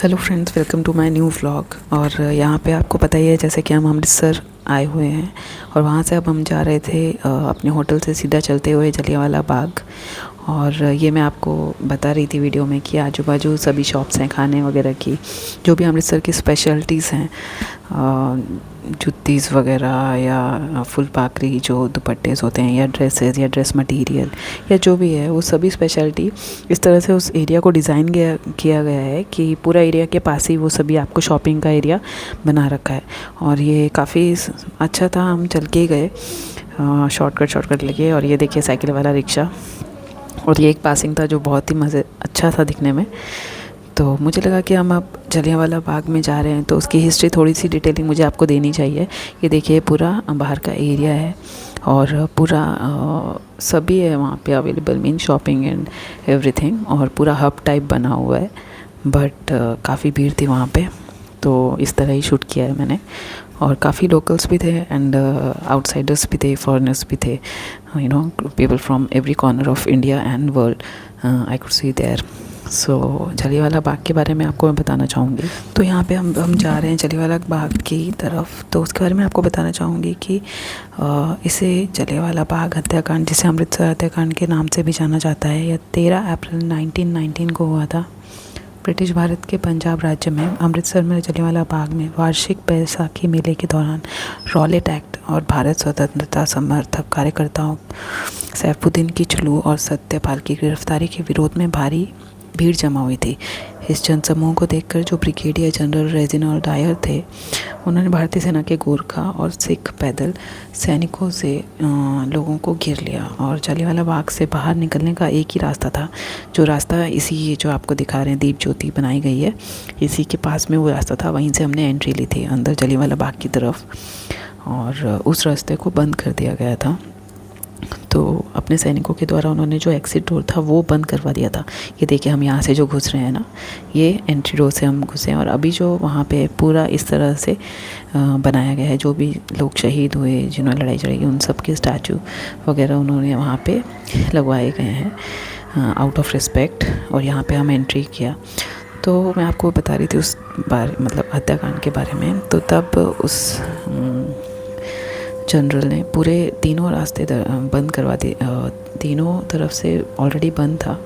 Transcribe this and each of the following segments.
Hello friends, welcome to my new vlog. और यहाँ पे आपको पता ही है जैसे कि हम अमृतसर आए हुए हैं और वहाँ से अब हम जा रहे थे अपने होटल से सीधा चलते हुए जलियांवाला बाग। और ये मैं आपको बता रही थी वीडियो में कि आजू बाजू सभी शॉप्स हैं खाने वगैरह की, जो भी अमृतसर की स्पेशलिटीज़ हैं, जुत्तीज़ वगैरह या फुल पाकरी जो दुपट्टेस होते हैं या ड्रेसेस या ड्रेस मटेरियल या जो भी है वो सभी स्पेशलिटी इस तरह से उस एरिया को डिज़ाइन किया गया है कि पूरा एरिया के पास ही वो सभी आपको शॉपिंग का एरिया बना रखा है। और ये काफ़ी अच्छा था, हम चल के गए शॉर्टकट लेके। और ये देखिए साइकिल वाला रिक्शा, और ये एक पासिंग था जो बहुत ही अच्छा था दिखने में। तो मुझे लगा कि हम अब जलियांवाला बाग में जा रहे हैं तो उसकी हिस्ट्री थोड़ी सी डिटेलिंग मुझे आपको देनी चाहिए। ये देखिए पूरा बाहर का एरिया है और पूरा सभी है वहाँ पे available, mean shopping and everything, और पूरा हब टाइप बना हुआ है। बट काफ़ी भीड़ थी वहाँ पे, तो इस तरह ही शूट किया है मैंने। और काफ़ी लोकल्स भी थे एंड आउटसाइडर्स भी थे, फॉरेनर्स भी थे, you know, people from every corner of India and world I could see there. So Jallianwala Bagh के बारे में आपको मैं बताना चाहूँगी। तो यहाँ पे हम जा रहे हैं जलियांवाला बाग की तरफ। तो उसके बारे में आपको बताना चाहूँगी कि इसे जलियांवाला बाग हत्याकांड, जिसे अमृतसर हत्याकांड के नाम से भी जाना जाता है, यह 13 अप्रैल 1919 को हुआ था। ब्रिटिश भारत के पंजाब राज्य में अमृतसर में जलियांवाला बाग में वार्षिक बैसाखी मेले के दौरान रॉलेट एक्ट और भारत स्वतंत्रता समर्थक कार्यकर्ताओं सैफुद्दीन किचलू और सत्यपाल की गिरफ्तारी के विरोध में भारी भीड़ जमा हुई थी। इस जनसमूह को देखकर जो ब्रिगेडियर जनरल रेजिनाल्ड डायर थे, उन्होंने भारतीय सेना के गोरखा और सिख पैदल सैनिकों से लोगों को घेर लिया। और जलियांवाला बाग से बाहर निकलने का एक ही रास्ता था, जो रास्ता इसी जो आपको दिखा रहे हैं दीप ज्योति बनाई गई है, इसी के पास में वो रास्ता था। वहीं से हमने एंट्री ली थी अंदर जलियांवाला बाग की तरफ, और उस रास्ते को बंद कर दिया गया था। तो अपने सैनिकों के द्वारा उन्होंने जो एग्ज़िट डोर था वो बंद करवा दिया था। ये देखिए हम यहाँ से जो घुस रहे हैं ना, ये एंट्री डोर से हम घुसे हैं। और अभी जो वहाँ पे पूरा इस तरह से बनाया गया है, जो भी लोग शहीद हुए, जिन्होंने लड़ाई चढ़ाई, उन सब के स्टैचू वगैरह उन्होंने वहाँ पे लगवाए गए हैं आउट ऑफ रिस्पेक्ट। और यहाँ पे हम एंट्री किया। तो मैं आपको बता रही थी उस बारे, मतलब हत्याकांड के बारे में। तो तब उस जनरल ने पूरे तीनों रास्ते बंद करवा दिए, तीनों तरफ से ऑलरेडी बंद था,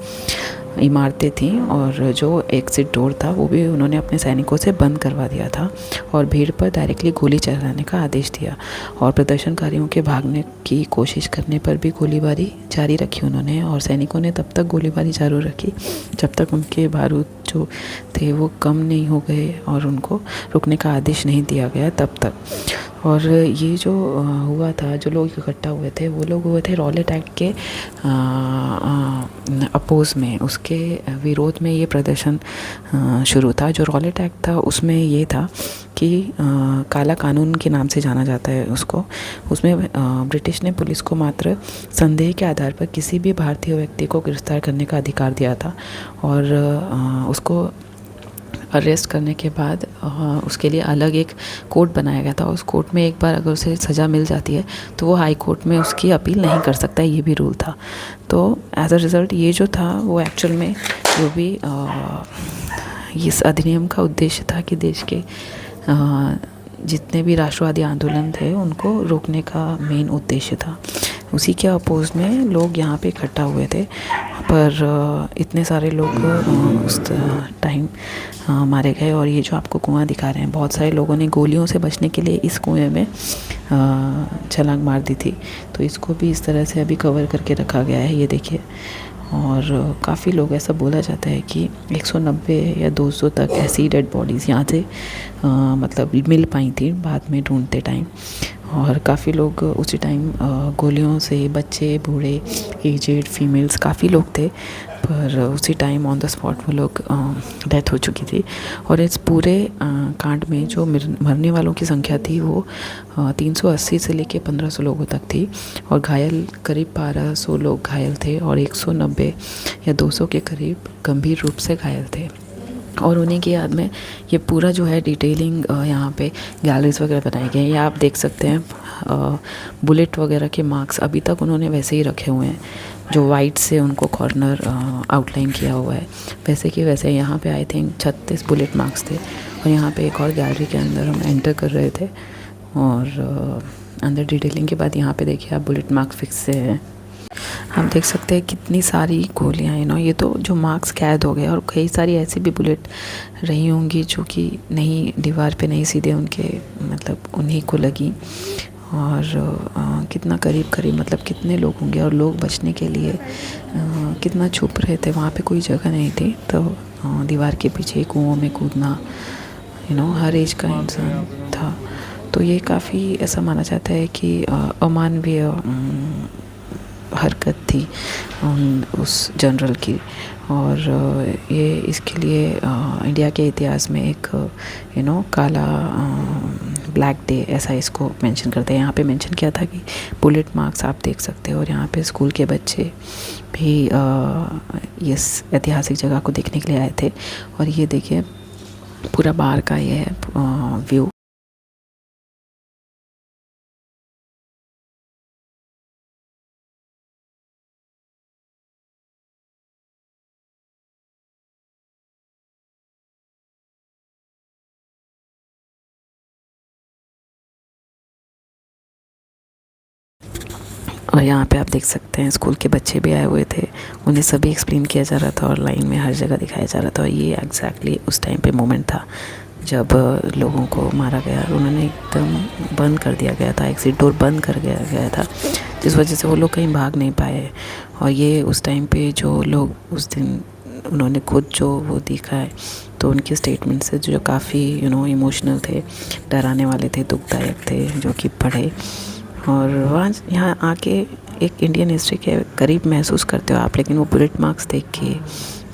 इमारतें थीं, और जो एग्ज़िट डोर था वो भी उन्होंने अपने सैनिकों से बंद करवा दिया था। और भीड़ पर डायरेक्टली गोली चलाने का आदेश दिया। और प्रदर्शनकारियों के भागने की कोशिश करने पर भी गोलीबारी जारी रखी उन्होंने। और सैनिकों ने तब तक गोलीबारी जारी रखी जब तक उनके बारूद जो थे वो कम नहीं हो गए और उनको रुकने का आदेश नहीं दिया गया तब तक। और ये जो हुआ था, जो लोग इकट्ठा हुए थे वो लोग हुए थे रॉलेट एक्ट के अपोज़ में, उसके विरोध में ये प्रदर्शन शुरू था। जो रॉलेट एक्ट था उसमें ये था कि काला कानून के नाम से जाना जाता है उसको। उसमें ब्रिटिश ने पुलिस को मात्र संदेह के आधार पर किसी भी भारतीय व्यक्ति को गिरफ्तार करने का अधिकार दिया था। और उसको अरेस्ट करने के बाद उसके लिए अलग एक कोर्ट बनाया गया था। उस कोर्ट में एक बार अगर उसे सज़ा मिल जाती है तो वो हाई कोर्ट में उसकी अपील नहीं कर सकता, ये भी रूल था। तो एज अ रिज़ल्ट ये जो था वो एक्चुअल में जो भी इस अधिनियम का उद्देश्य था कि देश के जितने भी राष्ट्रवादी आंदोलन थे उनको रोकने का मेन उद्देश्य था। उसी के अपोज में लोग यहाँ पे इकट्ठा हुए थे। पर इतने सारे लोग उस टाइम मारे गए। और ये जो आपको कुआं दिखा रहे हैं, बहुत सारे लोगों ने गोलियों से बचने के लिए इस कुएं में छलांग मार दी थी। तो इसको भी इस तरह से अभी कवर करके रखा गया है, ये देखिए। और काफ़ी लोग, ऐसा बोला जाता है कि 190 या 200 तक ऐसी डेड बॉडीज़ यहाँ से मतलब मिल पाई थी बाद में ढूंढते टाइम। और काफ़ी लोग उसी टाइम गोलियों से, बच्चे, बूढ़े, एजेड, फीमेल्स, काफ़ी लोग थे। पर उसी टाइम ऑन द स्पॉट वो लोग डेथ हो चुकी थी। और इस पूरे कांड में जो मरने वालों की संख्या थी वो 380 से लेके 1500 लोगों तक थी। और घायल करीब 1200 लोग घायल थे और 190 या 200 के करीब गंभीर रूप से घायल थे। और उन्हीं की याद में ये पूरा जो है डिटेलिंग यहाँ पे गैलरीज वगैरह बनाई गई हैं। ये आप देख सकते हैं बुलेट वगैरह के मार्क्स अभी तक उन्होंने वैसे ही रखे हुए हैं। जो वाइट से उनको कॉर्नर आउटलाइन किया हुआ है, वैसे कि वैसे यहाँ पे आई थिंक 36 बुलेट मार्क्स थे। और यहाँ पे एक और गैलरी के अंदर हम एंटर कर रहे थे और अंदर डिटेलिंग के बाद यहाँ पे देखिए आप बुलेट मार्क्स फिक्स से हैं। हम देख सकते हैं कितनी सारी गोलियाँ ये तो जो मार्क्स कैद हो गए, और कई सारी ऐसी भी बुलेट रही होंगी जो कि नहीं दीवार पे नहीं, सीधे उनके मतलब उन्हीं को लगी। और कितना करीब करीब मतलब कितने लोग होंगे, और लोग बचने के लिए कितना छुप रहे थे, वहाँ पे कोई जगह नहीं थी। तो दीवार के पीछे कुओं में कूदना हर एज का इंसान था। तो ये काफ़ी ऐसा माना जाता है कि अमानवीय हरकत थी उस जनरल की। और ये इसके लिए इंडिया के इतिहास में एक काला ब्लैक डे ऐसा इसको मेंशन करते हैं। यहाँ पे मेंशन किया था कि बुलेट मार्क्स आप देख सकते हो, और यहाँ पे स्कूल के बच्चे भी इस ऐतिहासिक जगह को देखने के लिए आए थे। और ये देखिए पूरा बाहर का ये है व्यू। और यहाँ पे आप देख सकते हैं स्कूल के बच्चे भी आए हुए थे, उन्हें सभी एक्सप्लेन किया जा रहा था और लाइन में हर जगह दिखाया जा रहा था। और ये एग्जैक्टली उस टाइम पे मोमेंट था जब लोगों को मारा गया। उन्होंने एकदम बंद कर दिया गया था, एग्जिट डोर बंद कर दिया गया था, जिस वजह से वो लोग कहीं भाग नहीं पाए। और ये उस टाइम पे जो लोग उस दिन उन्होंने खुद जो वो दिखा है, तो उनके स्टेटमेंट से जो काफ़ी इमोशनल थे, डराने वाले थे, दुखदायक थे, जो कि पढ़े। और वहाँ यहाँ आके एक इंडियन हिस्ट्री के करीब महसूस करते हो आप। लेकिन वो बुलेट मार्क्स देख के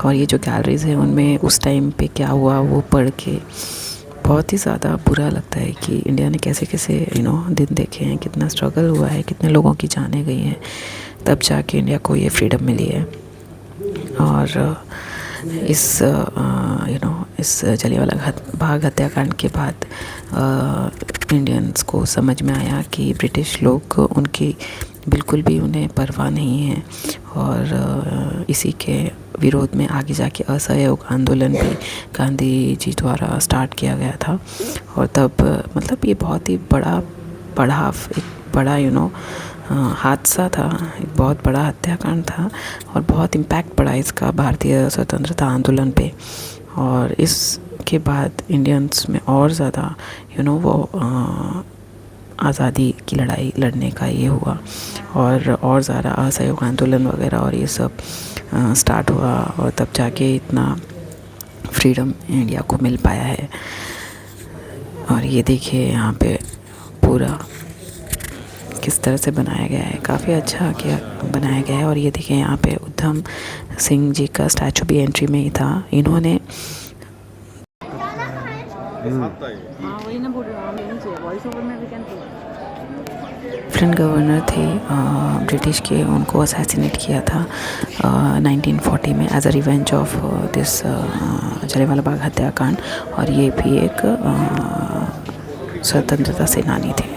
और ये जो गैलरीज़ हैं उनमें उस टाइम पे क्या हुआ वो पढ़ के बहुत ही ज़्यादा बुरा लगता है कि इंडिया ने कैसे कैसे दिन देखे हैं, कितना स्ट्रगल हुआ है, कितने लोगों की जानें गई हैं, तब जाके इंडिया को ये फ्रीडम मिली है। और इस इस जलियांवाला बाग हत्याकांड के बाद इंडियंस को समझ में आया कि ब्रिटिश लोग उनकी बिल्कुल भी उन्हें परवाह नहीं है। और इसी के विरोध में आगे जाके असहयोग आंदोलन भी गांधी जी द्वारा स्टार्ट किया गया था। और तब मतलब ये बहुत ही बड़ा पड़ाव, एक बड़ा हादसा था, एक बहुत बड़ा हत्याकांड था, और बहुत इम्पैक्ट पड़ा इसका भारतीय स्वतंत्रता आंदोलन पे। और इसके बाद इंडियंस में और ज़्यादा वो आज़ादी की लड़ाई लड़ने का ये हुआ, और ज़्यादा असहयोग आंदोलन वगैरह और ये सब स्टार्ट हुआ, और तब जाके इतना फ्रीडम इंडिया को मिल पाया है। और ये देखिए यहाँ पे पूरा किस तरह से बनाया गया है, काफ़ी अच्छा किया बनाया गया है। और ये देखिए यहाँ पे उधम सिंह जी का स्टैचू भी एंट्री में ही था। इन्होंने फ्रेंड गवर्नर थे ब्रिटिश के, उनको असैसिनेट किया था 1940 में as a revenge of this Jallianwala Bagh हत्याकांड। और ये भी एक स्वतंत्रता सेनानी थे।